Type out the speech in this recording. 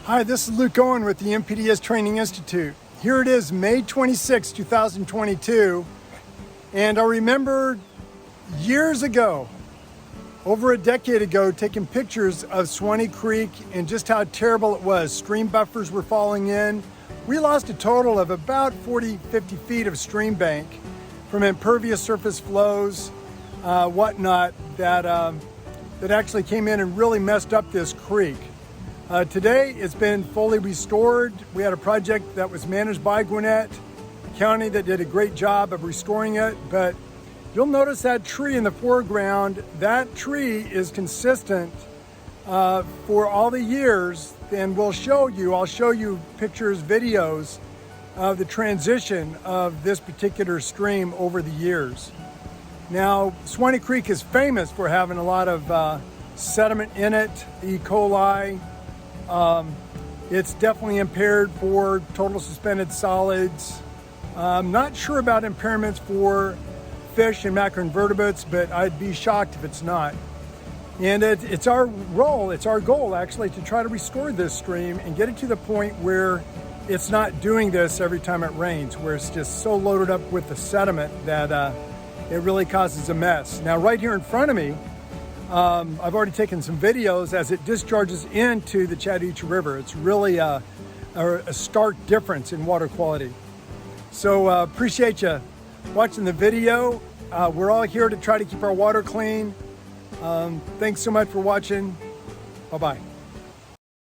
Hi, this is Luke Owen with the NPDES Training Institute. Here it is, May 26, 2022, and I remember years ago, over a decade ago, taking pictures of Suwanee Creek and just how terrible it was. Stream buffers were falling in. We lost a total of about 40-50 feet of stream bank from impervious surface flows, whatnot, that actually came in and really messed up this creek. Today, it's been fully restored. We had a project that was managed by Gwinnett County that did a great job of restoring it, but you'll notice that tree in the foreground. That tree is consistent for all the years, and I'll show you pictures, videos of the transition of this particular stream over the years. Now, Suwanee Creek is famous for having a lot of sediment in it, E. coli. It's definitely impaired for total suspended solids. I'm not sure about impairments for fish and macroinvertebrates, but I'd be shocked if it's not. And it's our role, it's our goal actually, to try to restore this stream and get it to the point where it's not doing this every time it rains, where it's just so loaded up with the sediment that it really causes a mess. Now, right here in front of me, I've already taken some videos as it discharges into the Chattahoochee River. It's really a stark difference in water quality. So appreciate you watching the video. We're all here to try to keep our water clean. Thanks so much for watching. Bye-bye.